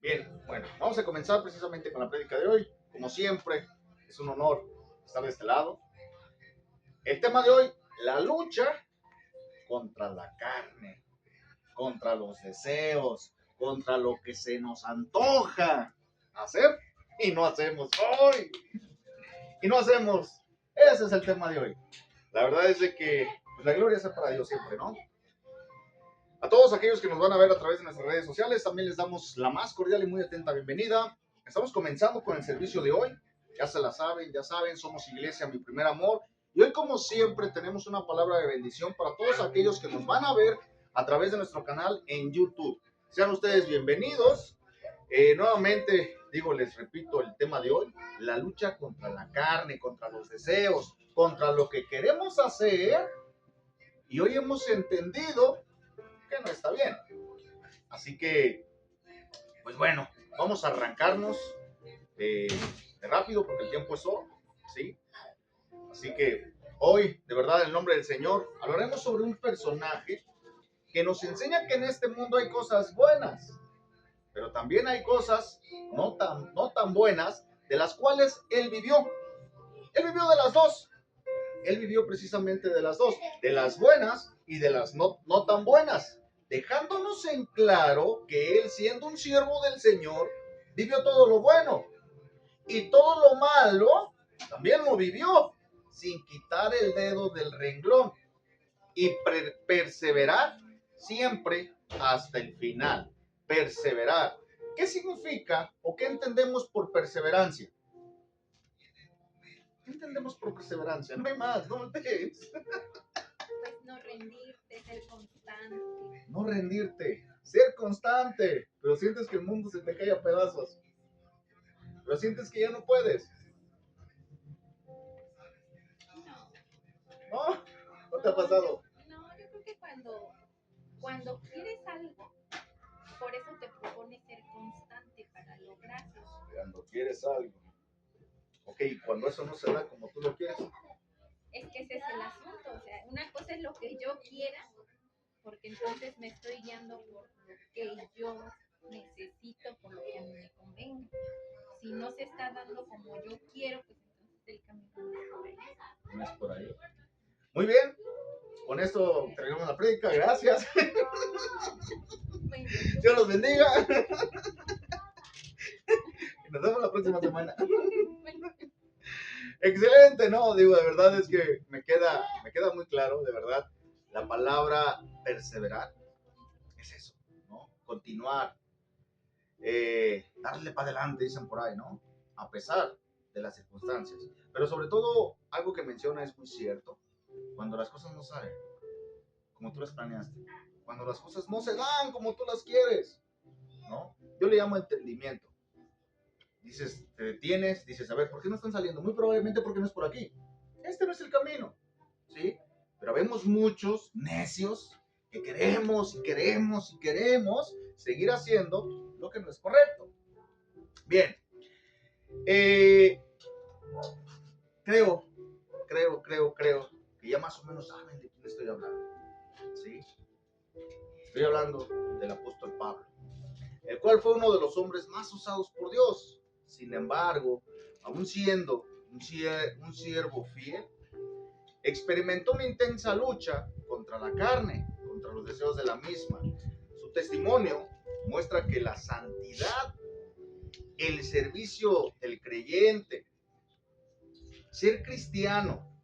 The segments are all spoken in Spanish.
Bien, bueno, vamos a comenzar precisamente con la prédica de hoy. Como siempre, es un honor estar de este lado. El tema de hoy, la lucha contra la carne, contra los deseos, contra lo que se nos antoja hacer y no hacemos hoy. Y no hacemos. Ese es el tema de hoy. La verdad es de que pues, la gloria sea para Dios siempre, ¿no? A todos aquellos que nos van a ver a través de nuestras redes sociales, también les damos la más cordial y muy atenta bienvenida. Estamos comenzando con el servicio de hoy. Ya se la saben, ya saben, somos Iglesia Mi Primer Amor. Y hoy, como siempre, tenemos una palabra de bendición para todos aquellos que nos van a ver a través de nuestro canal en YouTube. Sean ustedes bienvenidos. Nuevamente, les repito el tema de hoy, la lucha contra la carne, contra los deseos, contra lo que queremos hacer. Y hoy hemos entendido que no está bien. Así que, pues bueno, vamos a arrancarnos de rápido porque el tiempo es oro, ¿sí? Así que hoy, de verdad, en el nombre del Señor, hablaremos sobre un personaje que nos enseña que en este mundo hay cosas buenas, pero también hay cosas no tan buenas, de las cuales él vivió. Él vivió de las dos. Él vivió precisamente de las dos, de las buenas y de las no tan buenas, dejándonos en claro que él, siendo un siervo del Señor, vivió todo lo bueno y todo lo malo también lo vivió, sin quitar el dedo del renglón y perseverar siempre hasta el final. Perseverar. ¿Qué significa o qué entendemos por perseverancia? ¿Qué entendemos por perseverancia? No hay más, no ves. Pues no rendirte, ser constante. No rendirte, ser constante, pero sientes que el mundo se te cae a pedazos, pero sientes que ya no puedes. No, ¿No? ¿No te ha pasado? no, yo creo que cuando quieres algo, por eso te propones ser constante para lograrlo. Cuando quieres algo. Ok, cuando eso no se da como tú lo quieres. Es que ese es el asunto, o sea, una cosa es lo que yo quiera, porque entonces me estoy guiando por lo que yo necesito, por lo que a mí me convenga. Si no se está dando como yo quiero, pues entonces el camino no es por ahí. No es por ahí. Muy bien, con esto terminamos la prédica, gracias. Bueno, Dios los bendiga. Y nos vemos la próxima semana. Excelente, no, de verdad es que me queda muy claro, de verdad, la palabra perseverar es eso, ¿no? Continuar, darle para adelante, dicen por ahí, ¿no? A pesar de las circunstancias. Pero sobre todo, algo que menciona es muy cierto. Cuando las cosas no salen como tú las planeaste, cuando las cosas no se dan como tú las quieres, ¿no? Yo le llamo entendimiento. Dices, te detienes, dices, a ver, ¿por qué no están saliendo? Muy probablemente porque no es por aquí. Este no es el camino, ¿sí? Pero vemos muchos necios que queremos y queremos y queremos seguir haciendo lo que no es correcto. Bien, creo que ya más o menos saben de quién estoy hablando, ¿sí? Estoy hablando del apóstol Pablo, el cual fue uno de los hombres más usados por Dios. Sin embargo, aún siendo un siervo fiel, experimentó una intensa lucha contra la carne, contra los deseos de la misma. Su testimonio muestra que la santidad, el servicio del creyente, ser cristiano,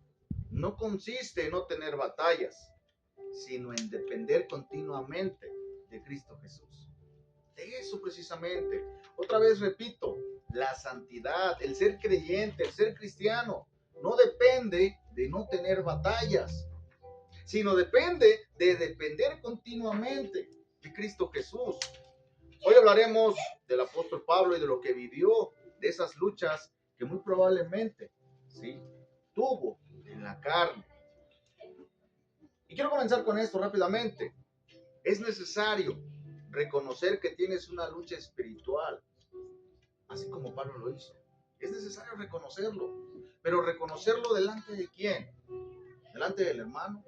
no consiste en no tener batallas, sino en depender continuamente de Cristo Jesús. De eso precisamente. Otra vez repito, la santidad, el ser creyente, el ser cristiano, no depende de no tener batallas, sino depende de depender continuamente de Cristo Jesús. Hoy hablaremos del apóstol Pablo y de lo que vivió, de esas luchas que muy probablemente, ¿sí?, tuvo en la carne. Y quiero comenzar con esto rápidamente. Es necesario reconocer que tienes una lucha espiritual, así como Pablo lo hizo. Es necesario reconocerlo, pero reconocerlo delante de quién? Delante del hermano,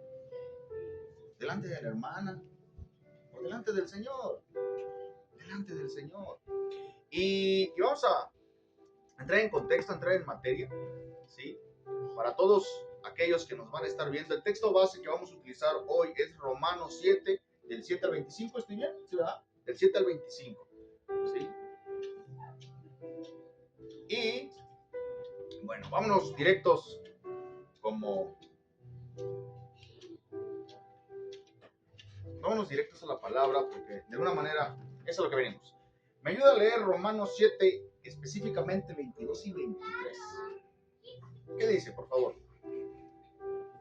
delante de la hermana, o delante del Señor, delante del Señor. Y vamos a entrar en contexto, entrar en materia, ¿sí? Para todos aquellos que nos van a estar viendo, el texto base que vamos a utilizar hoy es Romanos 7, del 7 al 25, ¿estoy bien? ¿Sí, verdad? Del 7 al 25, ¿sí? Y, bueno, vámonos directos vámonos directos a la palabra, porque de alguna manera eso es a lo que venimos. Me ayuda a leer Romanos 7, específicamente 22 y 23. ¿Qué dice, por favor?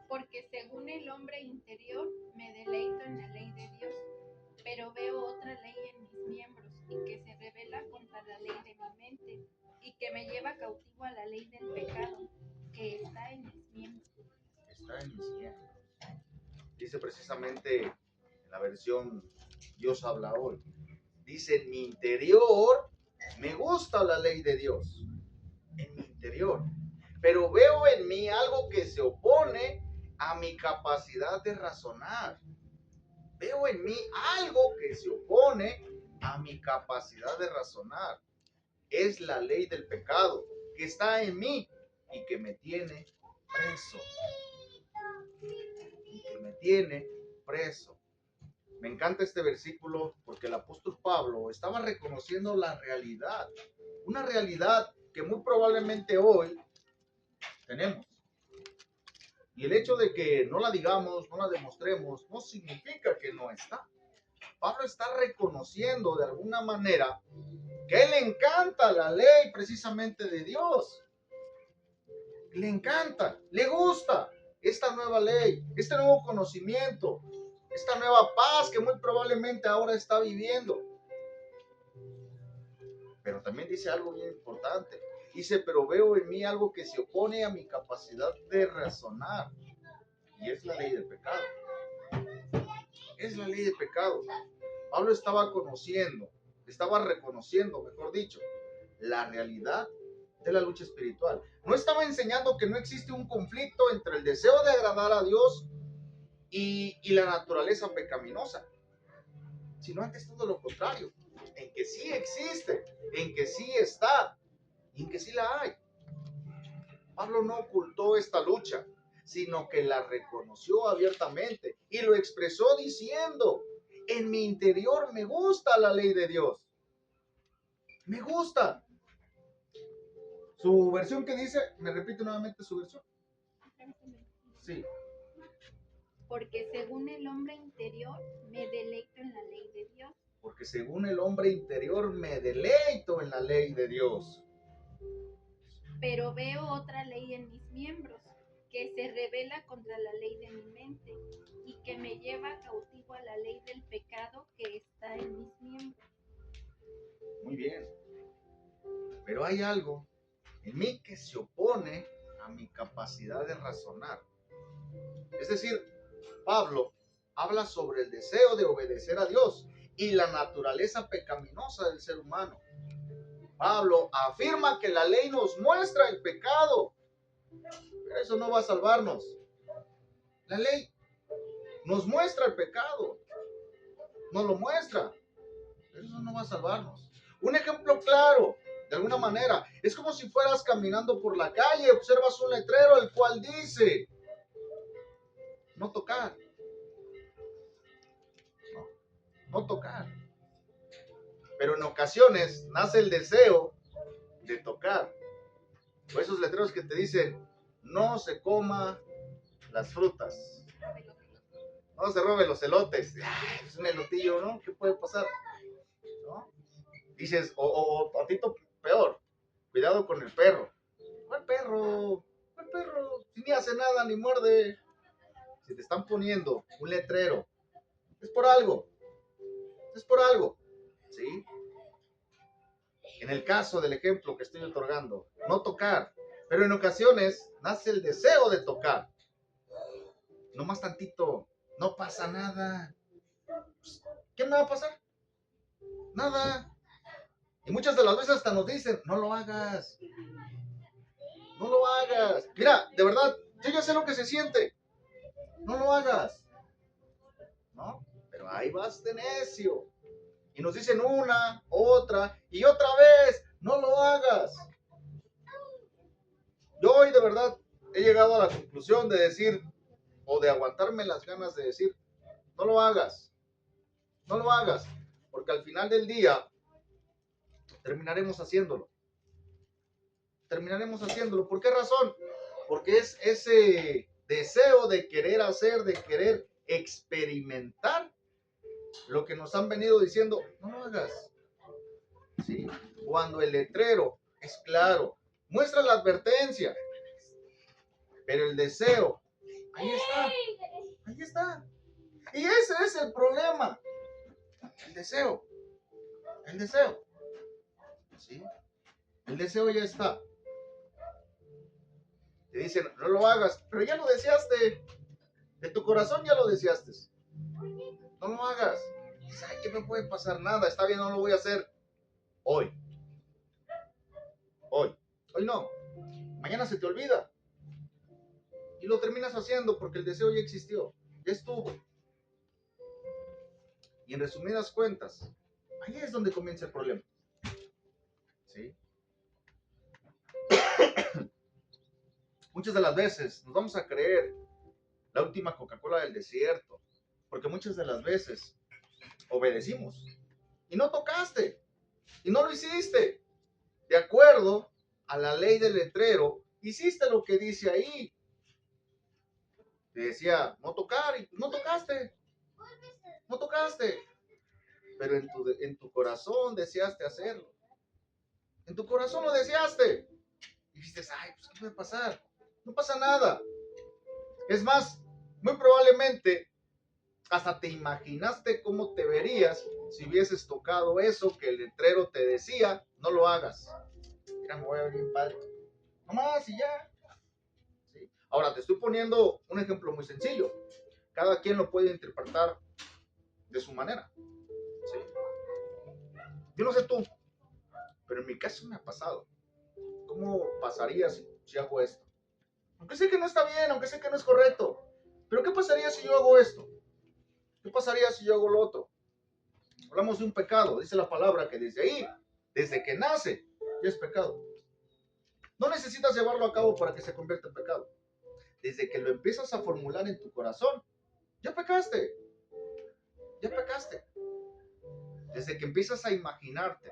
Porque según el hombre interior me deleito en la ley de Dios, pero veo otra ley en mis miembros y que se revela contra la ley de mi mente y que me lleva cautivo a la ley del pecado que está en mis miembros. Está en mis miembros. Dice precisamente en la versión Dios habla hoy. Dice, en mi interior me gusta la ley de Dios. En mi interior. Pero veo en mí algo que se opone a mi capacidad de razonar. Veo en mí algo que se opone a mi capacidad de razonar. Es la ley del pecado que está en mí y que me tiene preso. Y que me tiene preso. Me encanta este versículo porque el apóstol Pablo estaba reconociendo la realidad. Una realidad que muy probablemente hoy tenemos. Y el hecho de que no la digamos, no la demostremos, no significa que no está. Pablo está reconociendo de alguna manera que a él le encanta la ley precisamente de Dios. Le encanta, le gusta esta nueva ley, este nuevo conocimiento, esta nueva paz que muy probablemente ahora está viviendo. Pero también dice algo bien importante. Dice, pero veo en mí algo que se opone a mi capacidad de razonar. Y es la ley del pecado. Es la ley del pecado. Pablo estaba reconociendo, mejor dicho, la realidad de la lucha espiritual. No estaba enseñando que no existe un conflicto entre el deseo de agradar a Dios y la naturaleza pecaminosa, sino antes todo lo contrario, en que sí existe, en que sí está, y en que sí la hay. Pablo no ocultó esta lucha, sino que la reconoció abiertamente y lo expresó diciendo, en mi interior me gusta la ley de Dios. Me gusta. Su versión que dice, me repite nuevamente su versión. Sí. Porque según el hombre interior me deleito en la ley de Dios. Porque según el hombre interior me deleito en la ley de Dios. Pero veo otra ley en mis miembros que se revela contra la ley de mi mente y que me lleva cautivo a la ley del pecado que está en mis miembros. Muy bien. Pero hay algo en mí que se opone a mi capacidad de razonar. Es decir, Pablo habla sobre el deseo de obedecer a Dios y la naturaleza pecaminosa del ser humano. Pablo afirma que la ley nos muestra el pecado, pero eso no va a salvarnos. La ley nos muestra el pecado, nos lo muestra, pero eso no va a salvarnos. Un ejemplo claro, de alguna manera, es como si fueras caminando por la calle, observas un letrero el cual dice, no tocar. No tocar. Pero en ocasiones nace el deseo de tocar. O esos letreros que te dicen, no se coma las frutas, no se robe los elotes. Ay, es un elotillo, ¿no? ¿Qué puede pasar? ¿No? Dices, o tantito peor, cuidado con el perro. ¿Cuál perro? ¿Cuál perro? Si ni hace nada, ni muerde. Si te están poniendo un letrero, es por algo. Es por algo. ¿Sí? En el caso del ejemplo que estoy otorgando, no tocar, pero en ocasiones nace el deseo de tocar. No más tantito, no pasa nada. ¿Qué me va a pasar? Nada. Y muchas de las veces hasta nos dicen, no lo hagas. No lo hagas. Mira, de verdad, yo ya sé lo que se siente. No lo hagas. ¿No? Pero ahí vas de necio. Y nos dicen una, otra y otra de verdad he llegado a la conclusión de decir, o de aguantarme las ganas de decir, no lo hagas, no lo hagas, porque al final del día terminaremos haciéndolo. Terminaremos haciéndolo. ¿Por qué razón? Porque es ese deseo de querer hacer, de querer experimentar lo que nos han venido diciendo, no lo hagas. ¿Sí? Cuando el letrero es claro, muestra la advertencia, pero el deseo, ahí está, ahí está. Y ese es el problema, el deseo, el deseo. ¿Sí? El deseo ya está. Te dicen, no lo hagas, pero ya lo deseaste. De tu corazón ya lo deseaste. No lo hagas. Dices, ay, que no puede pasar nada. Está bien, no lo voy a hacer. Hoy. Hoy. Hoy no. Mañana se te olvida. Y lo terminas haciendo porque el deseo ya existió. Ya estuvo. Y en resumidas cuentas, ahí es donde comienza el problema. ¿Sí? Muchas de las veces nos vamos a creer la última Coca-Cola del desierto, porque muchas de las veces obedecimos y no tocaste y no lo hiciste. De acuerdo a la ley del letrero, hiciste lo que dice ahí. Te decía no tocar y no tocaste. No tocaste. Pero en tu corazón deseaste hacerlo. En tu corazón lo deseaste. Y dices, ay, pues ¿qué puede pasar? No pasa nada. Es más, muy probablemente hasta te imaginaste cómo te verías si hubieses tocado eso que el letrero te decía, no lo hagas. Mira, me voy a ver bien padre. Nomás y ya. ¿Sí? Ahora, te estoy poniendo un ejemplo muy sencillo. Cada quien lo puede interpretar de su manera. ¿Sí? Yo no sé tú, pero en mi caso me ha pasado. ¿Cómo pasaría si hago esto? Aunque sé que no está bien, aunque sé que no es correcto. Pero ¿qué pasaría si yo hago esto? ¿Qué pasaría si yo hago lo otro? Hablamos de un pecado, dice la palabra que desde ahí, desde que nace, ya es pecado. No necesitas llevarlo a cabo para que se convierta en pecado. Desde que lo empiezas a formular en tu corazón, ya pecaste. Ya pecaste. Desde que empiezas a imaginarte,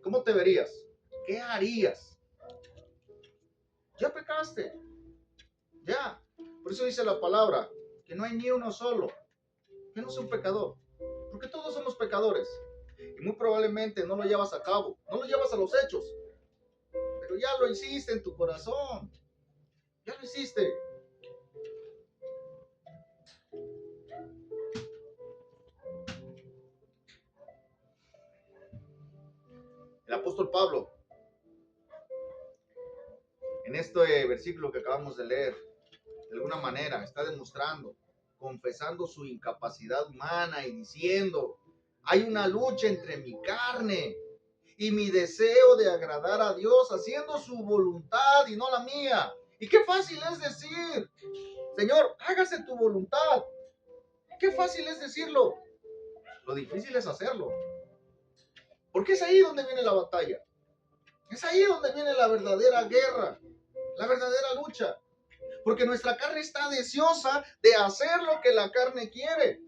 ¿cómo te verías? ¿Qué harías? Ya pecaste. Ya. Por eso dice la palabra, que no hay ni uno solo que no sea un pecador. Porque todos somos pecadores. Y muy probablemente no lo llevas a cabo, no lo llevas a los hechos. Pero ya lo hiciste en tu corazón. Ya lo hiciste. El apóstol Pablo, en este versículo que acabamos de leer, de alguna manera está demostrando, confesando su incapacidad humana y diciendo, hay una lucha entre mi carne y mi deseo de agradar a Dios, haciendo su voluntad y no la mía. Y qué fácil es decir, Señor, hágase tu voluntad. Qué fácil es decirlo. Lo difícil es hacerlo. Porque es ahí donde viene la batalla. Es ahí donde viene la verdadera guerra, la verdadera lucha. Porque nuestra carne está deseosa de hacer lo que la carne quiere.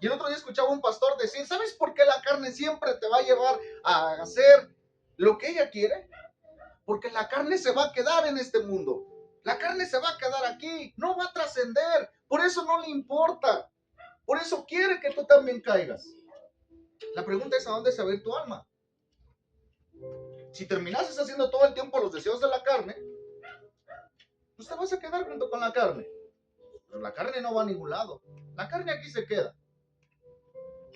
Y el otro día escuchaba a un pastor decir, ¿sabes por qué la carne siempre te va a llevar a hacer lo que ella quiere? Porque la carne se va a quedar en este mundo. La carne se va a quedar aquí, no va a trascender. Por eso no le importa. Por eso quiere que tú también caigas. La pregunta es, ¿a dónde se va a ir tu alma? Si terminases haciendo todo el tiempo los deseos de la carne, pues te vas a quedar junto con la carne. Pero la carne no va a ningún lado. La carne aquí se queda.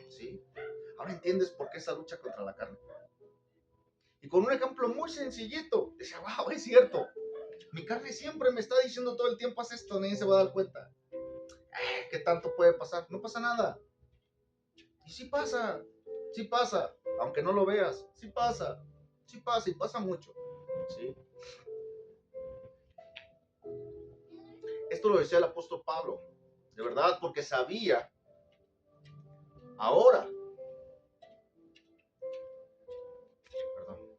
¿Sí? Ahora entiendes por qué esa lucha contra la carne. Y con un ejemplo muy sencillito, decía, wow, es cierto. Mi carne siempre me está diciendo todo el tiempo, haz esto, nadie se va a dar cuenta. ¿Qué tanto puede pasar? No pasa nada. Y sí pasa, aunque no lo veas, sí pasa y pasa mucho. ¿Sí? Esto lo decía el apóstol Pablo, de verdad, porque sabía ahora, perdón,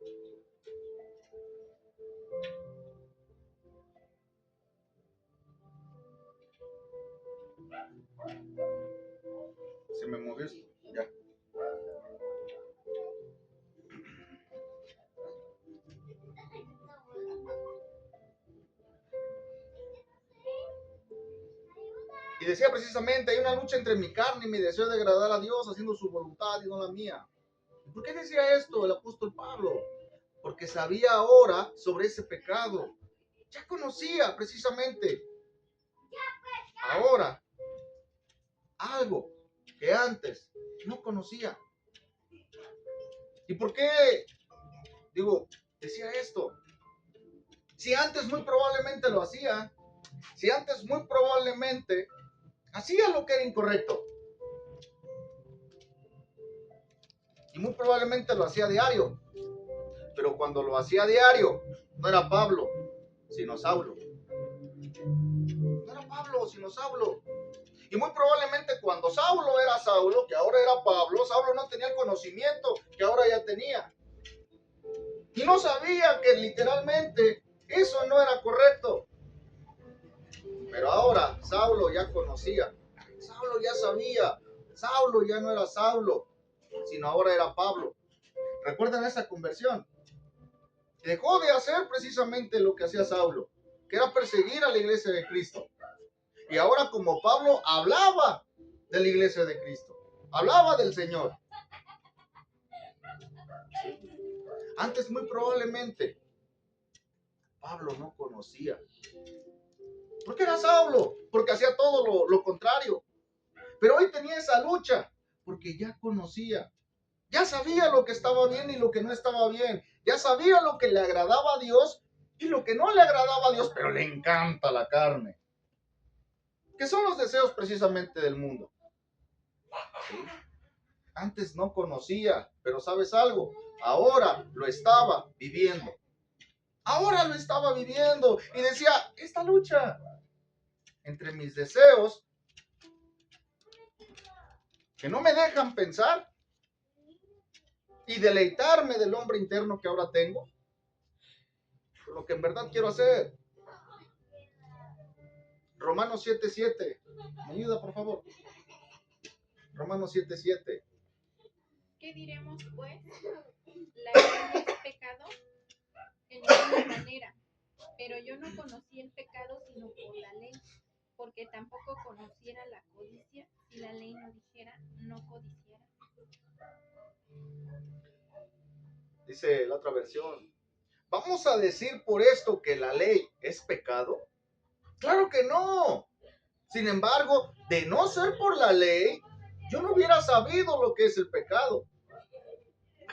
Y decía precisamente, hay una lucha entre mi carne y mi deseo de agradar a Dios haciendo su voluntad y no la mía. ¿Y por qué decía esto el apóstol Pablo? Porque sabía ahora sobre ese pecado. Ya conocía precisamente ahora algo que antes no conocía. ¿Y por qué, decía esto? Si antes muy probablemente lo hacía, si antes muy probablemente hacía lo que era incorrecto, y muy probablemente lo hacía diario, pero cuando lo hacía diario, no era Pablo, sino Saulo. No era Pablo, sino Saulo. Y muy probablemente cuando Saulo era Saulo, que ahora era Pablo, Saulo no tenía el conocimiento que ahora ya tenía. Y no sabía que literalmente eso no era correcto. Pero ahora Saulo ya conocía, Saulo ya sabía, Saulo ya no era Saulo, sino ahora era Pablo. ¿Recuerdan esa conversión? Dejó de hacer precisamente lo que hacía Saulo, que era perseguir a la iglesia de Cristo. Y ahora como Pablo hablaba de la iglesia de Cristo, hablaba del Señor. Antes muy probablemente Pablo no conocía. ¿Por qué era Saulo? Porque hacía todo lo contrario. Pero hoy tenía esa lucha porque ya conocía. Ya sabía lo que estaba bien y lo que no estaba bien. Ya sabía lo que le agradaba a Dios y lo que no le agradaba a Dios, pero le encanta la carne. Que son los deseos precisamente del mundo. ¿Sí? Antes no conocía, pero ¿sabes algo? Ahora lo estaba viviendo. Ahora lo estaba viviendo. Y decía, esta lucha entre mis deseos que no me dejan pensar y deleitarme del hombre interno que ahora tengo, lo que en verdad quiero hacer. Romanos 7:7. ¿Me ayuda, por favor? Romanos 7:7. ¿Qué diremos pues? ¿La ley es pecado? En ninguna manera. Pero yo no conocí el pecado sino por la ley, porque tampoco conociera la codicia si la ley no dijera no codiciara. Dice la otra versión. ¿Vamos a decir por esto que la ley es pecado? Claro que no. Sin embargo, de no ser por la ley, yo no hubiera sabido lo que es el pecado.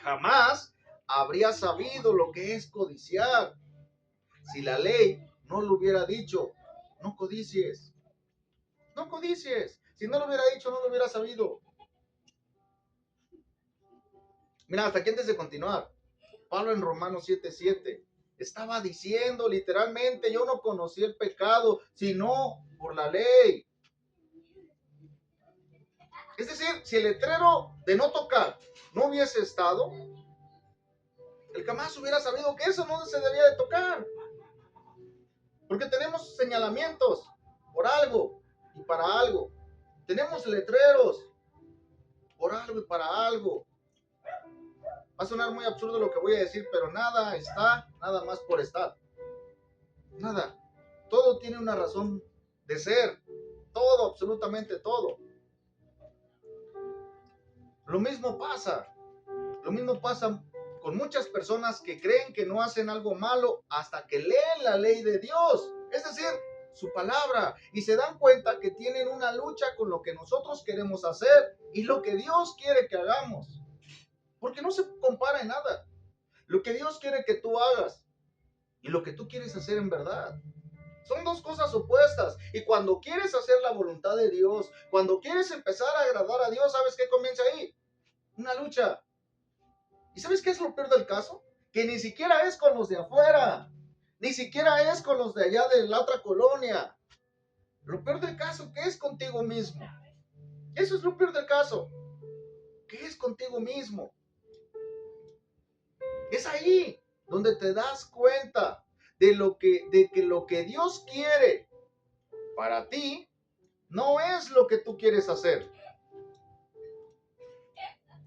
Jamás habría sabido lo que es codiciar. Si la ley no lo hubiera dicho, no codicies. No codicies. Si no lo hubiera dicho, no lo hubiera sabido. Mira, hasta aquí antes de continuar. Pablo en Romanos 7:7 estaba diciendo literalmente, yo no conocí el pecado, sino por la ley. Es decir, si el letrero de no tocar no hubiese estado, él jamás hubiera sabido que eso no se debía de tocar. Porque tenemos señalamientos por algo y para algo. Tenemos letreros por algo y para algo. Va a sonar muy absurdo lo que voy a decir, pero nada está nada más por estar. Nada. Todo tiene una razón de ser. Todo, absolutamente todo. Lo mismo pasa con muchas personas que creen que no hacen algo malo hasta que leen la ley de Dios, es decir, su palabra, y se dan cuenta que tienen una lucha con lo que nosotros queremos hacer y lo que Dios quiere que hagamos, porque no se compara en nada. Lo que Dios quiere que tú hagas y lo que tú quieres hacer en verdad son dos cosas opuestas. Y cuando quieres hacer la voluntad de Dios, cuando quieres empezar a agradar a Dios, ¿sabes qué comienza ahí? Una lucha. ¿Y sabes qué es lo peor del caso? Que ni siquiera es con los de afuera, ni siquiera es con los de allá de la otra colonia. Lo peor del caso, ¿qué es contigo mismo? Eso es lo peor del caso. ¿Qué es contigo mismo? Es ahí donde te das cuenta de que lo que Dios quiere para ti no es lo que tú quieres hacer.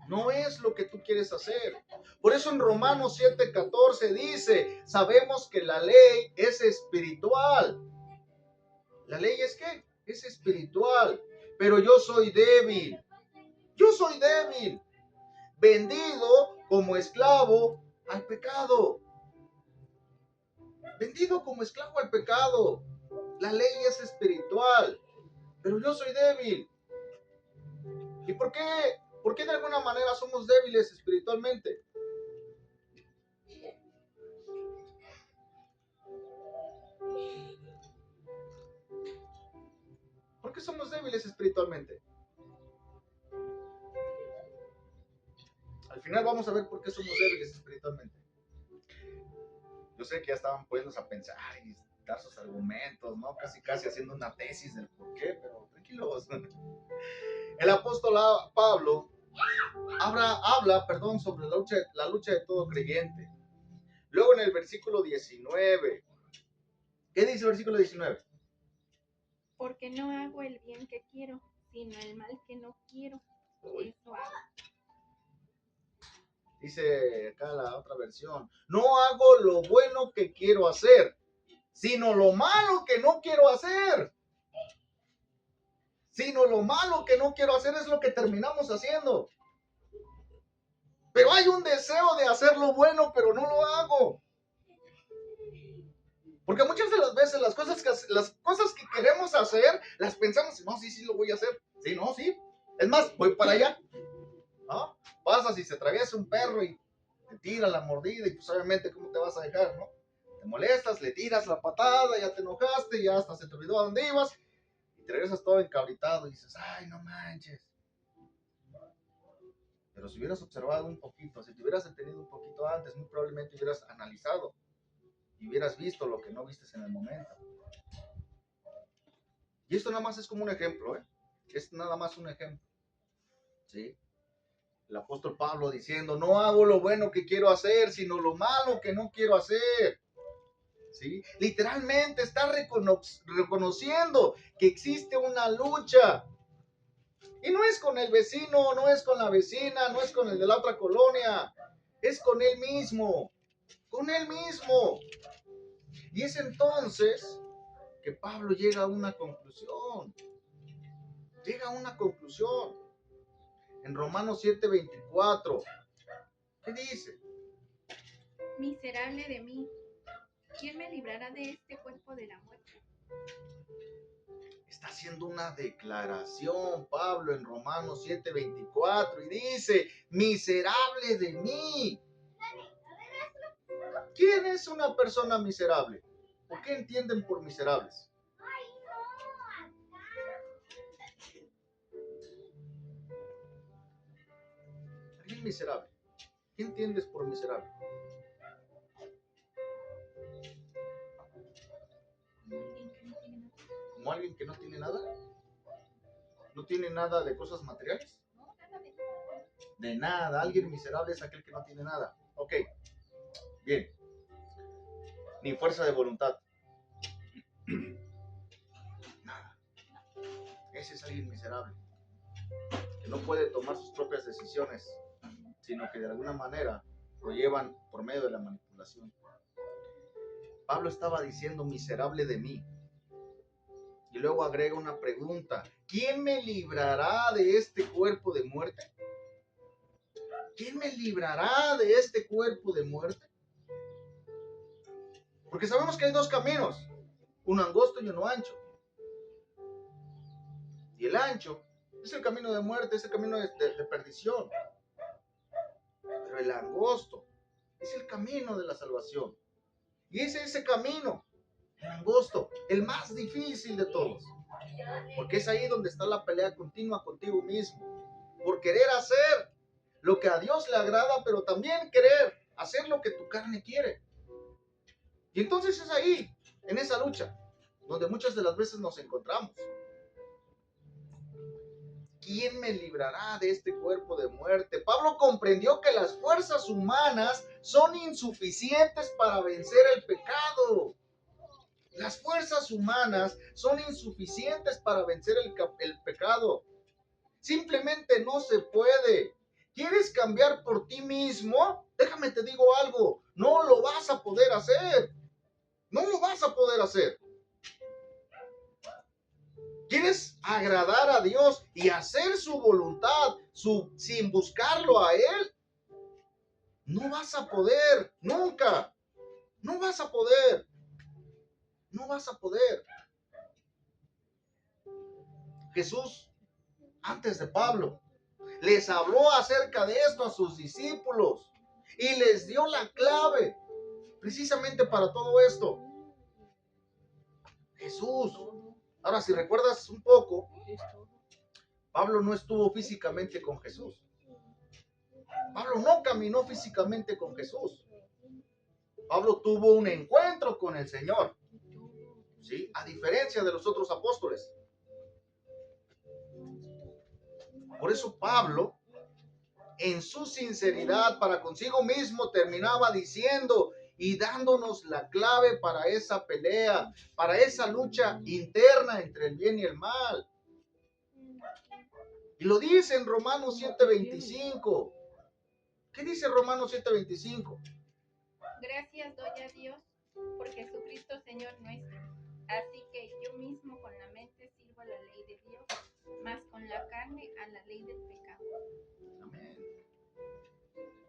No es lo que tú quieres hacer. Por eso en Romanos 7:14 dice, sabemos que la ley es espiritual. ¿La ley es qué? es espiritual, pero yo soy débil. Yo soy débil, vendido como esclavo al pecado. Vendido como esclavo al pecado. La ley es espiritual, pero yo soy débil. ¿Y por qué? ¿Por qué de alguna manera somos débiles espiritualmente? ¿Por qué somos débiles espiritualmente? Al final vamos a ver por qué somos débiles espiritualmente. Yo sé que ya estaban poniéndose a pensar y dar sus argumentos, ¿no? Casi haciendo una tesis del por qué, pero tranquilos. El apóstol Pablo habla sobre la lucha de todo creyente. Luego en el versículo 19, ¿qué dice el versículo 19? Porque no hago el bien que quiero, sino el mal que no quiero. Eso hago. Dice acá la otra versión, no hago lo bueno que quiero hacer, sino lo malo que no quiero hacer. Sino lo malo que no quiero hacer es lo que terminamos haciendo. Pero hay un deseo de hacer lo bueno, pero no lo hago. Porque muchas de las veces las cosas que queremos hacer, las pensamos, no, sí lo voy a hacer. Sí, no, sí. Es más, voy para allá. ¿No? Pasas y se atraviesa un perro y te tira la mordida y pues obviamente ¿cómo te vas a dejar, no? Te molestas, le tiras la patada, ya te enojaste, ya hasta se te olvidó a dónde ibas y te regresas todo encabritado y dices, ay, no manches. Pero si hubieras observado un poquito, si te hubieras detenido un poquito antes, muy probablemente hubieras analizado y hubieras visto lo que no vistes en el momento. Y esto nada más es como un ejemplo, ¿eh? Es nada más un ejemplo. ¿Sí? El apóstol Pablo diciendo, no hago lo bueno que quiero hacer, sino lo malo que no quiero hacer. ¿Sí? Literalmente está reconociendo que existe una lucha. Y no es con el vecino, no es con la vecina, no es con el de la otra colonia. Es con él mismo. Con él mismo. Y es entonces que Pablo llega a una conclusión. Llega a una conclusión. En Romanos 7:24. ¿Qué dice? Miserable de mí, ¿quién me librará de este cuerpo de la muerte? Está haciendo una declaración Pablo en Romanos 7:24 y dice, miserable de mí. ¿Quién es una persona miserable? ¿Por qué entienden por miserables? ¿Alguien miserable? ¿Qué entiendes por miserable? ¿Como alguien que no tiene nada? ¿No tiene nada de cosas materiales? No, nada de De nada. Alguien miserable es aquel que no tiene nada. Ok. Bien. Ni fuerza de voluntad. Nada. Ese es alguien miserable. Que no puede tomar sus propias decisiones, sino que de alguna manera lo llevan por medio de la manipulación. Pablo estaba diciendo miserable de mí. Y luego agrega una pregunta. ¿Quién me librará de este cuerpo de muerte? ¿Quién me librará de este cuerpo de muerte? Porque sabemos que hay dos caminos. Uno angosto y uno ancho. Y el ancho es el camino de muerte, es el camino de perdición. Pero el angosto es el camino de la salvación. Y es ese camino, el angosto, el más difícil de todos. Porque es ahí donde está la pelea continua contigo mismo. Por querer hacer lo que a Dios le agrada, pero también querer hacer lo que tu carne quiere. Y entonces es ahí, en esa lucha, donde muchas de las veces nos encontramos. ¿Quién me librará de este cuerpo de muerte? Pablo comprendió que las fuerzas humanas son insuficientes para vencer el pecado. Las fuerzas humanas son insuficientes para vencer el pecado. Simplemente no se puede. ¿Quieres cambiar por ti mismo? Déjame te digo algo. No lo vas a poder hacer. No lo vas a poder hacer. quieres agradar a Dios y hacer su voluntad sin buscarlo a Él, no vas a poder, nunca. No vas a poder. No vas a poder. Jesús, antes de Pablo, les habló acerca de esto a sus discípulos y les dio la clave precisamente para todo esto. Jesús. Ahora, si recuerdas un poco, Pablo no estuvo físicamente con Jesús. Pablo no caminó físicamente con Jesús. Pablo tuvo un encuentro con el Señor, ¿sí? A diferencia de los otros apóstoles. Por eso Pablo, en su sinceridad para consigo mismo, terminaba diciendo y dándonos la clave para esa pelea, para esa lucha interna entre el bien y el mal. Y lo dice en Romanos 7:25. ¿Qué dice Romanos 7:25? Gracias doy a Dios por Jesucristo Señor nuestro. Así que yo mismo con la mente sirvo a la ley de Dios, mas con la carne a la ley del pecado. Amén.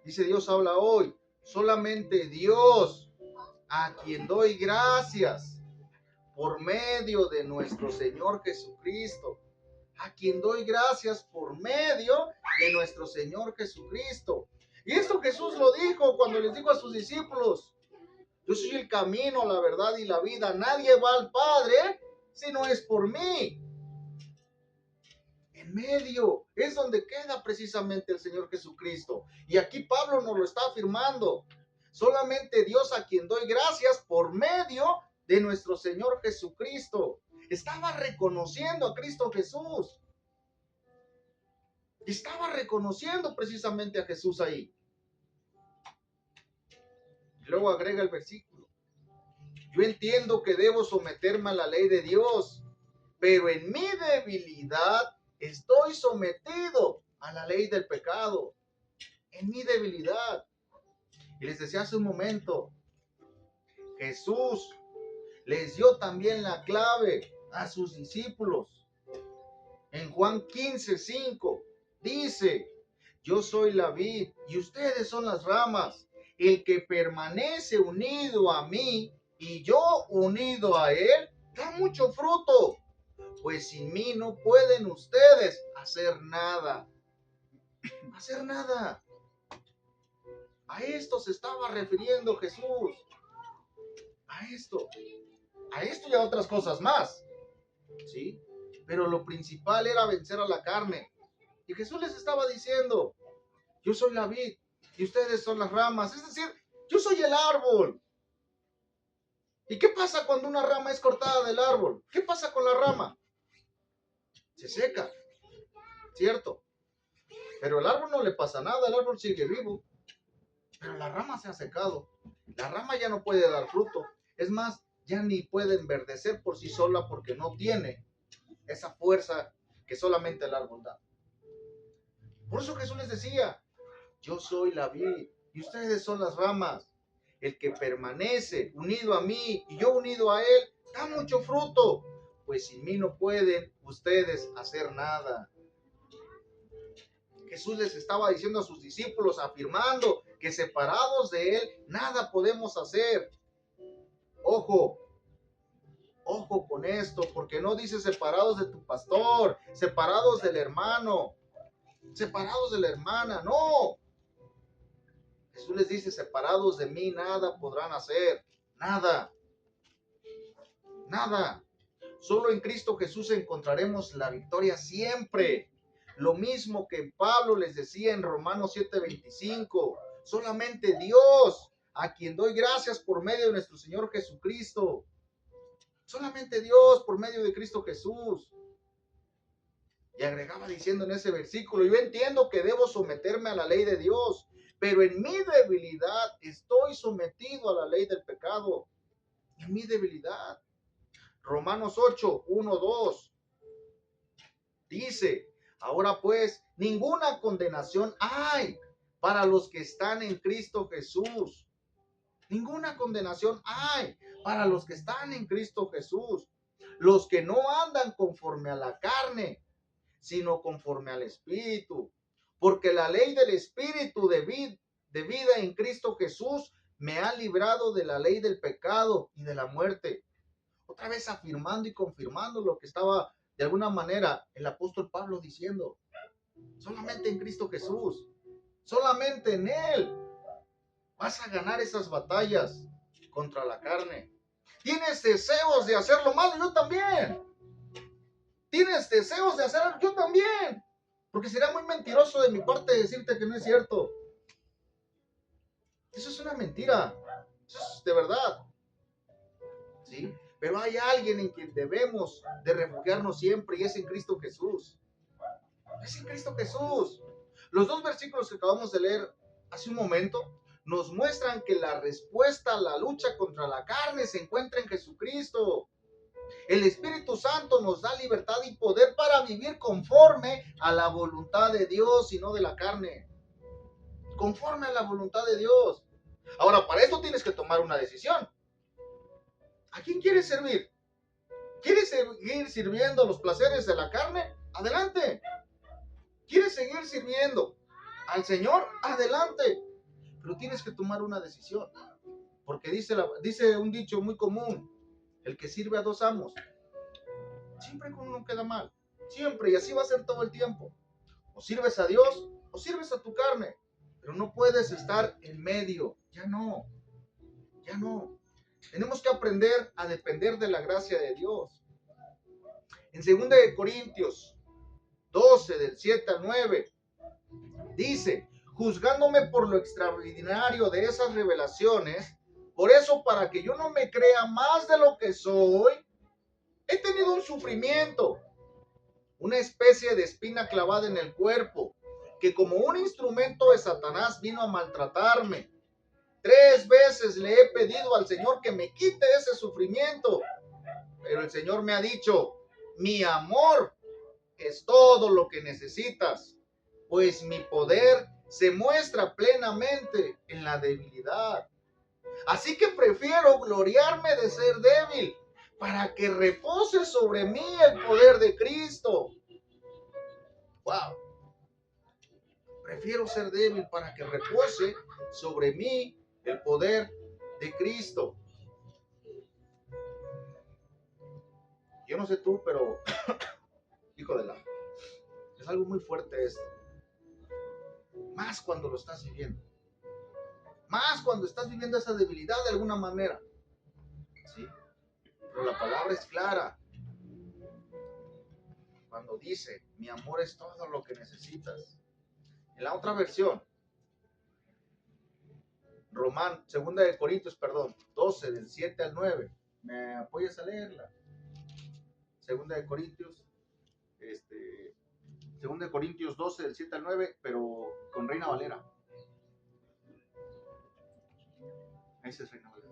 Dice Dios habla hoy. Solamente Dios, a quien doy gracias por medio de nuestro Señor Jesucristo. A quien doy gracias por medio de nuestro Señor Jesucristo. Y esto Jesús lo dijo cuando les dijo a sus discípulos: yo soy el camino, la verdad y la vida. Nadie va al Padre si no es por mí. En medio es donde queda precisamente el Señor Jesucristo. Y aquí Pablo nos lo está afirmando. Solamente Dios, a quien doy gracias por medio de nuestro Señor Jesucristo. Estaba reconociendo a Cristo Jesús. Estaba reconociendo precisamente a Jesús ahí. Y luego agrega el versículo: yo entiendo que debo someterme a la ley de Dios, pero en mi debilidad estoy sometido a la ley del pecado. En mi debilidad. Y les decía hace un momento, Jesús les dio también la clave a sus discípulos. En Juan 15:5 dice: yo soy la vid y ustedes son las ramas. El que permanece unido a mí y yo unido a él, da mucho fruto, pues sin mí no pueden ustedes hacer nada. Hacer nada. A esto se estaba refiriendo Jesús. A esto y a otras cosas más, ¿sí? Pero lo principal era vencer a la carne. Y Jesús les estaba diciendo: yo soy la vid y ustedes son las ramas. Es decir, yo soy el árbol. ¿Y qué pasa cuando una rama es cortada del árbol? ¿Qué pasa con la rama? Se seca, ¿cierto? Pero al árbol no le pasa nada, el árbol sigue vivo. Pero la rama se ha secado. La rama ya no puede dar fruto. Es más, ya ni puede enverdecer por sí sola porque no tiene esa fuerza que solamente el árbol da. Por eso Jesús les decía: yo soy la vid y ustedes son las ramas. El que permanece unido a mí y yo unido a él, da mucho fruto, pues sin mí no pueden ustedes hacer nada. Jesús les estaba diciendo a sus discípulos, afirmando que separados de él, nada podemos hacer. Ojo con esto, porque no dice separados de tu pastor, separados del hermano, separados de la hermana, no. Jesús les dice: separados de mí nada podrán hacer, nada, nada. Solo en Cristo Jesús encontraremos la victoria siempre. Lo mismo que Pablo les decía en Romanos 7:25, solamente Dios, a quien doy gracias por medio de nuestro Señor Jesucristo. Solamente Dios por medio de Cristo Jesús. Y agregaba diciendo en ese versículo: yo entiendo que debo someterme a la ley de Dios, pero en mi debilidad estoy sometido a la ley del pecado. En mi debilidad. Romanos 8:1-2 dice: ahora pues, ninguna condenación hay para los que están en Cristo Jesús. Ninguna condenación hay para los que están en Cristo Jesús. los que no andan conforme a la carne, sino conforme al Espíritu. Porque la ley del Espíritu de vida en Cristo Jesús me ha librado de la ley del pecado y de la muerte. Otra vez afirmando y confirmando lo que estaba de alguna manera el apóstol Pablo diciendo. Solamente en Cristo Jesús, solamente en Él vas a ganar esas batallas contra la carne. Tienes deseos de hacer lo malo, yo también. Tienes deseos de hacer, yo también. Porque sería muy mentiroso de mi parte decirte que no es cierto. Eso es una mentira. Eso es de verdad. ¿Sí? Pero hay alguien en quien debemos de refugiarnos siempre y es en Cristo Jesús. Es en Cristo Jesús. Los dos versículos que acabamos de leer hace un momento nos muestran que la respuesta a la lucha contra la carne se encuentra en Jesucristo. El Espíritu Santo nos da libertad y poder para vivir conforme a la voluntad de Dios y no de la carne. Conforme a la voluntad de Dios. Ahora, para esto tienes que tomar una decisión. ¿A quién quieres servir? ¿Quieres seguir sirviendo los placeres de la carne? Adelante. ¿Quieres seguir sirviendo al Señor? Adelante. Pero tienes que tomar una decisión. Porque dice un dicho muy común, el que sirve a dos amos, siempre con uno queda mal. Siempre, y así va a ser todo el tiempo. O sirves a Dios o sirves a tu carne. Pero no puedes estar en medio. Ya no. Ya no. Tenemos que aprender a depender de la gracia de Dios. En 2 Corintios 12, del 7 al 9, dice, juzgándome por lo extraordinario de esas revelaciones, por eso para que yo no me crea más de lo que soy, he tenido un sufrimiento, una especie de espina clavada en el cuerpo, que como un instrumento de Satanás vino a maltratarme. 3 veces le he pedido al Señor que me quite ese sufrimiento, pero el Señor me ha dicho, mi amor es todo lo que necesitas, pues mi poder se muestra plenamente en la debilidad. Así que prefiero gloriarme de ser débil para que repose sobre mí el poder de Cristo. Wow. Prefiero ser débil para que repose sobre mí el poder de Cristo. Yo no sé tú, pero hijo de la, es algo muy fuerte esto. Más cuando lo estás viviendo. Más cuando estás viviendo esa debilidad de alguna manera. ¿Sí? Pero la palabra es clara. Cuando dice, mi amor es todo lo que necesitas. En la otra versión, 2 Corintios, 12, del 7 al 9. ¿Me apoyas a leerla? 2 Corintios, 2 Corintios 12, del 7 al 9, pero con Reina Valera. Esa es Reina Valera.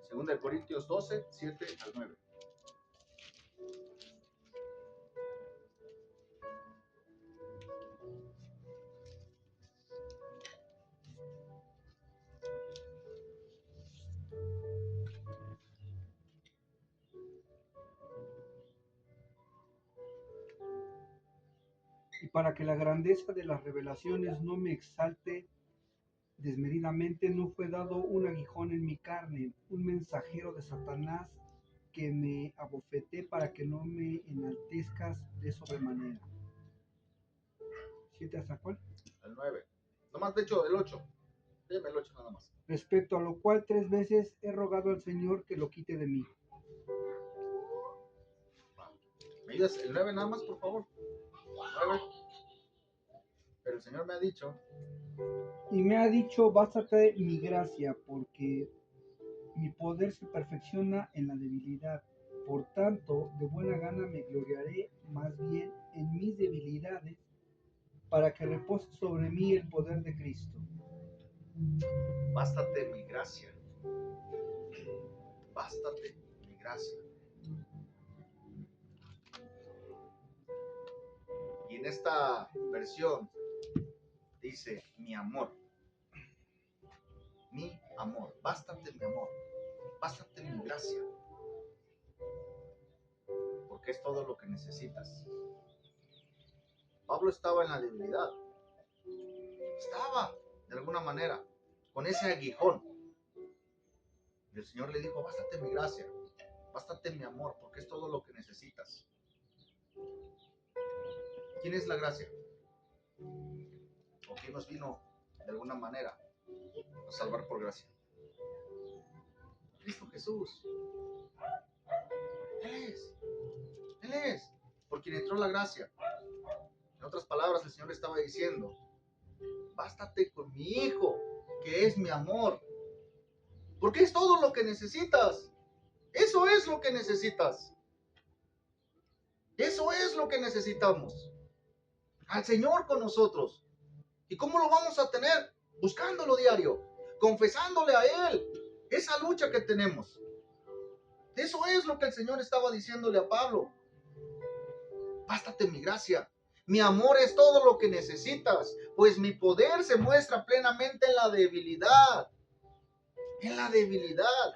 Segunda de Corintios 12, 7 al 9. Y para que la grandeza de las revelaciones no me exalte desmedidamente, no fue dado un aguijón en mi carne, un mensajero de Satanás que me abofeté para que no me enaltezcas de sobremanera. ¿7 hasta cuál? El 9. Nomás, de hecho, el 8. Dime el 8 nada más. Respecto a lo cual 3 veces he rogado al Señor que lo quite de mí. ¿Me ayudas el 9 nada más, por favor? 9. Pero el Señor me ha dicho. Y me ha dicho, bástate mi gracia, porque mi poder se perfecciona en la debilidad. Por tanto, de buena gana me gloriaré más bien en mis debilidades, para que repose sobre mí el poder de Cristo. Bástate mi gracia. bástate mi gracia. Y en esta versión dice mi amor, bástate mi amor, bástate mi gracia, porque es todo lo que necesitas. Pablo estaba en la debilidad, estaba de alguna manera con ese aguijón, y el Señor le dijo, bástate mi gracia, bástate mi amor, porque es todo lo que necesitas. ¿Quién es la gracia? ¿O quién nos vino de alguna manera a salvar por gracia? Cristo Jesús. Él es, por quien entró la gracia. En otras palabras, el Señor estaba diciendo, bástate con mi Hijo, que es mi amor, porque es todo lo que necesitas. Eso es lo que necesitas. Eso es lo que necesitamos. Al Señor con nosotros. ¿Y cómo lo vamos a tener? Buscándolo diario, confesándole a Él esa lucha que tenemos. Eso es lo que el Señor estaba diciéndole a Pablo. Bástate mi gracia. Mi amor es todo lo que necesitas, pues mi poder se muestra plenamente en la debilidad. En la debilidad.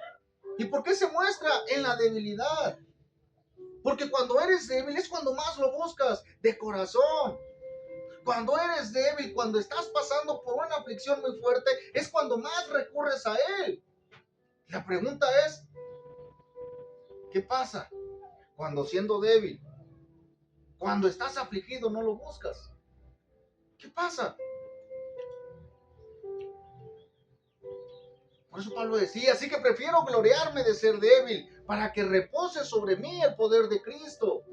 ¿Y por qué se muestra en la debilidad? Porque cuando eres débil es cuando más lo buscas de corazón. Cuando eres débil, cuando estás pasando por una aflicción muy fuerte, es cuando más recurres a Él. La pregunta es, ¿qué pasa cuando siendo débil, cuando estás afligido, no lo buscas? ¿Qué pasa? Por eso Pablo decía, así que prefiero gloriarme de ser débil, para que repose sobre mí el poder de Cristo.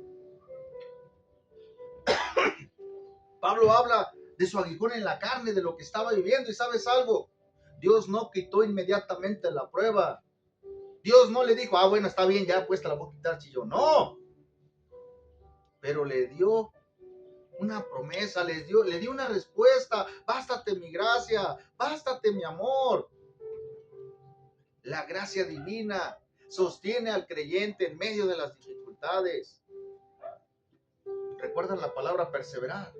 Pablo habla de su aguijón en la carne, de lo que estaba viviendo, y ¿sabes algo? Dios no quitó inmediatamente la prueba. Dios no le dijo, bueno, está bien, ya pues te la voy a quitar, chillo. No. Pero le dio una promesa, le dio una respuesta. Bástate mi gracia, bástate mi amor. La gracia divina sostiene al creyente en medio de las dificultades. ¿Recuerdan la palabra perseverar?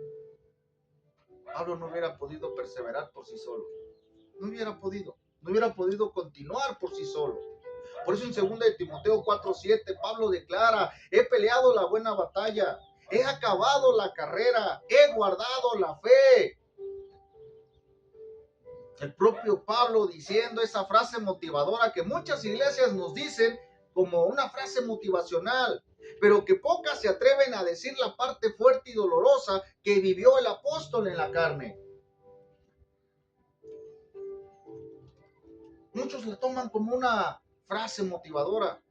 Pablo no hubiera podido perseverar por sí solo. No hubiera podido continuar por sí solo. Por eso en 2 de Timoteo 4:7 Pablo declara, he peleado la buena batalla, he acabado la carrera, he guardado la fe. El propio Pablo diciendo esa frase motivadora que muchas iglesias nos dicen como una frase motivacional, pero que pocas se atreven a decir la parte fuerte y dolorosa que vivió el apóstol en la carne. Muchos la toman como una frase motivadora,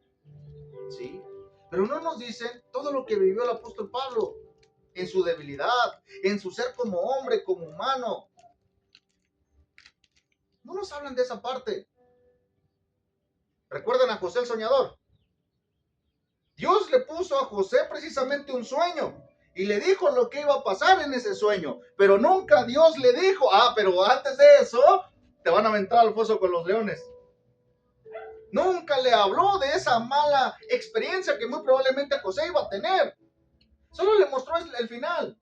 ¿sí? Pero no nos dicen todo lo que vivió el apóstol Pablo en su debilidad, en su ser como hombre, como humano. No nos hablan de esa parte. ¿Recuerdan a José el soñador? Dios le puso a José precisamente un sueño y le dijo lo que iba a pasar en ese sueño, pero nunca Dios le dijo, pero antes de eso te van a aventar al foso con los leones. Nunca le habló de esa mala experiencia que muy probablemente José iba a tener. Solo le mostró el final.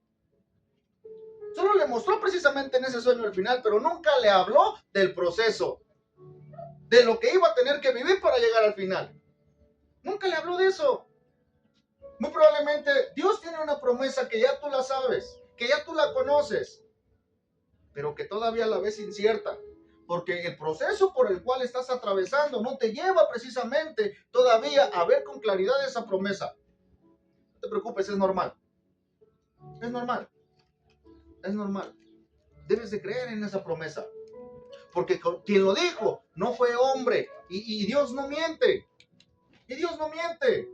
Solo le mostró precisamente en ese sueño el final, pero nunca le habló del proceso, de lo que iba a tener que vivir para llegar al final. Nunca le habló de eso. Muy probablemente Dios tiene una promesa que ya tú la sabes, que ya tú la conoces, pero que todavía la ves incierta, porque el proceso por el cual estás atravesando no te lleva precisamente todavía a ver con claridad esa promesa. No te preocupes, es normal. Es normal. Es normal. Debes de creer en esa promesa, porque quien lo dijo no fue hombre, y Dios no miente. Y Dios no miente.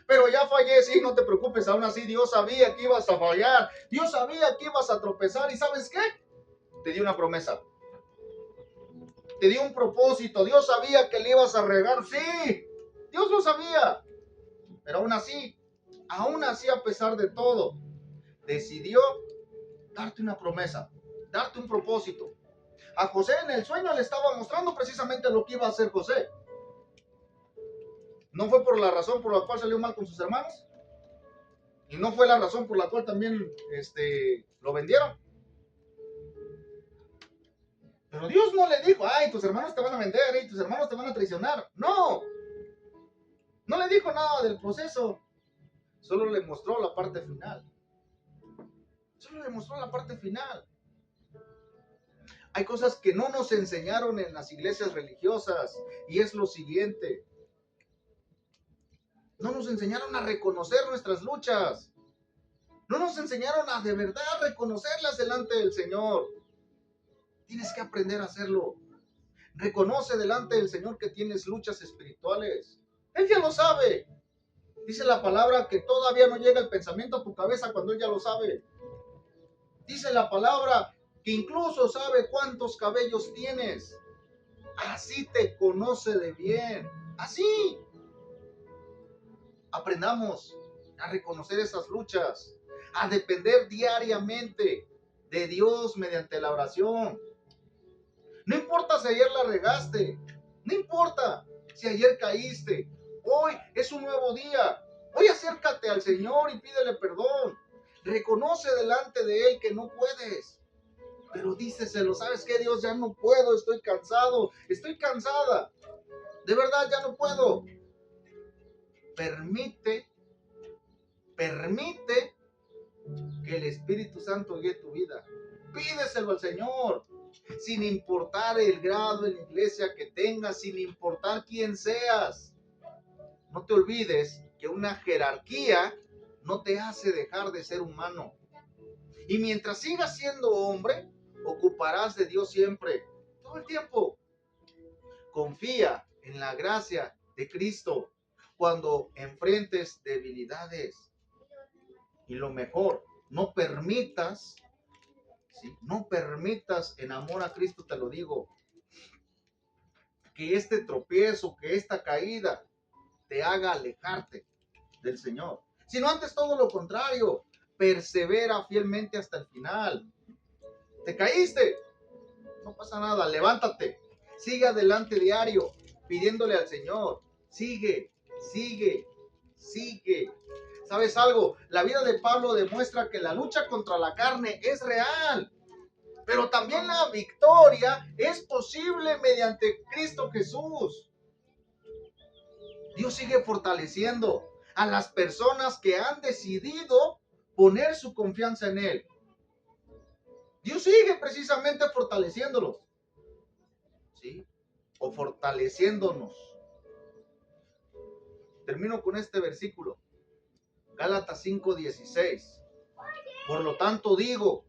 Pero ya fallé, sí, no te preocupes, aún así Dios sabía que ibas a fallar, Dios sabía que ibas a tropezar, y ¿sabes qué? Te dio una promesa, te dio un propósito, Dios sabía que le ibas a regar, sí, Dios lo sabía, pero aún así a pesar de todo, decidió darte una promesa, darte un propósito. A José en el sueño le estaba mostrando precisamente lo que iba a hacer José. ¿No fue por la razón por la cual salió mal con sus hermanos? ¿Y no fue la razón por la cual también lo vendieron? Pero Dios no le dijo, ay, tus hermanos te van a vender y tus hermanos te van a traicionar. No, no le dijo nada del proceso. Solo le mostró la parte final. Solo le mostró la parte final. Hay cosas que no nos enseñaron en las iglesias religiosas y es lo siguiente. No nos enseñaron a reconocer nuestras luchas. No nos enseñaron a de verdad reconocerlas delante del Señor. Tienes que aprender a hacerlo. Reconoce delante del Señor que tienes luchas espirituales. Él ya lo sabe. Dice la palabra que todavía no llega el pensamiento a tu cabeza cuando Él ya lo sabe. Dice la palabra que incluso sabe cuántos cabellos tienes. Así te conoce de bien. Así. Aprendamos a reconocer esas luchas, a depender diariamente de Dios mediante la oración. No importa si ayer la regaste, no importa si ayer caíste, hoy es un nuevo día. Hoy acércate al Señor y pídele perdón. Reconoce delante de Él que no puedes, pero díceselo, ¿sabes qué, Dios? Ya no puedo, estoy cansado, estoy cansada, de verdad ya no puedo. Permite que el Espíritu Santo guíe tu vida. Pídeselo al Señor, sin importar el grado en la iglesia que tengas, sin importar quién seas. No te olvides que una jerarquía no te hace dejar de ser humano. Y mientras sigas siendo hombre, ocuparás de Dios siempre, todo el tiempo. Confía en la gracia de Cristo cuando enfrentes debilidades. Y lo mejor, no permitas, ¿sí? No permitas, en amor a Cristo te lo digo, que este tropiezo, que esta caída te haga alejarte del Señor. Sino antes todo lo contrario, persevera fielmente hasta el final. ¿Te caíste? No pasa nada, levántate. Sigue adelante diario, pidiéndole al Señor. Sigue. ¿Sabes algo? La vida de Pablo demuestra que la lucha contra la carne es real. Pero también la victoria es posible mediante Cristo Jesús. Dios sigue fortaleciendo a las personas que han decidido poner su confianza en Él. Dios sigue precisamente fortaleciéndolos, ¿sí? O fortaleciéndonos. Termino con este versículo. Gálatas 5:16. Por lo tanto digo,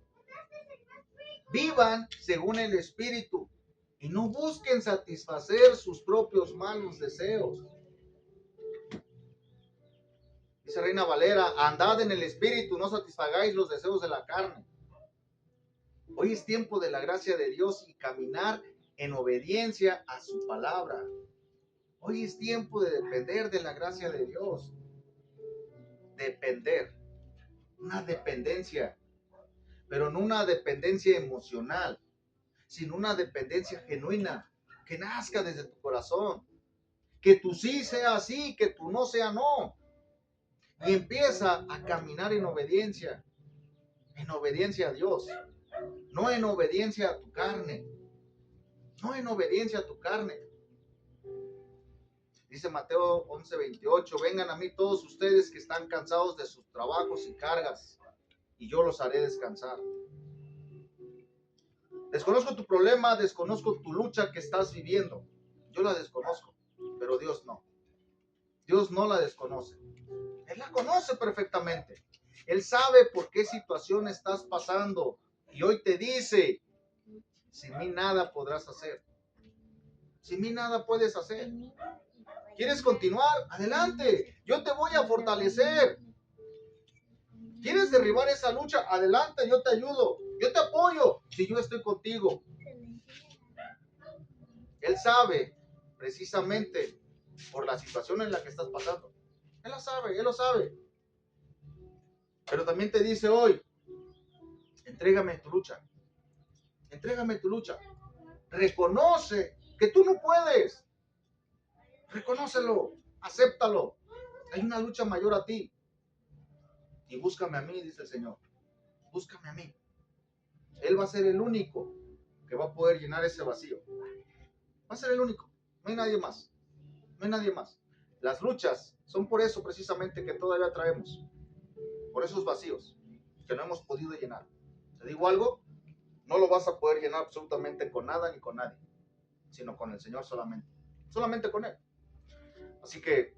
vivan según el Espíritu y no busquen satisfacer sus propios malos deseos. Dice Reina Valera, andad en el Espíritu, no satisfagáis los deseos de la carne. Hoy es tiempo de la gracia de Dios y caminar en obediencia a su palabra. Hoy es tiempo de depender de la gracia de Dios. Depender. Una dependencia. Pero no una dependencia emocional, sino una dependencia genuina, que nazca desde tu corazón. Que tu sí sea sí, que tu no sea no. Y empieza a caminar en obediencia a Dios, no en obediencia a tu carne, no en obediencia a tu carne. Dice Mateo 11:28, vengan a mí todos ustedes que están cansados de sus trabajos y cargas, y yo los haré descansar. Desconozco tu problema, desconozco tu lucha que estás viviendo. Yo la desconozco, pero Dios no. Dios no la desconoce. Él la conoce perfectamente. Él sabe por qué situación estás pasando. Y hoy te dice, sin mí nada podrás hacer. Sin mí nada puedes hacer. ¿Quieres continuar? Adelante. Yo te voy a fortalecer. ¿Quieres derribar esa lucha? Adelante, yo te ayudo. Yo te apoyo si yo estoy contigo. Él sabe precisamente por la situación en la que estás pasando. Él lo sabe. Pero también te dice hoy, entrégame tu lucha. Entrégame tu lucha. Reconoce que tú no puedes. Reconócelo. acéptalo. Hay una lucha mayor a ti. Y búscame a mí, dice el Señor. Búscame a mí. Él va a ser el único que va a poder llenar ese vacío. Va a ser el único. No hay nadie más. No hay nadie más. Las luchas son por eso precisamente que todavía traemos. Por esos vacíos que no hemos podido llenar. Te digo algo, no lo vas a poder llenar absolutamente con nada ni con nadie, sino con el Señor solamente. Solamente con Él. Así que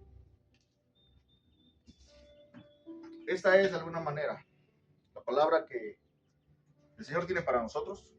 esta es de alguna manera la palabra que el Señor tiene para nosotros.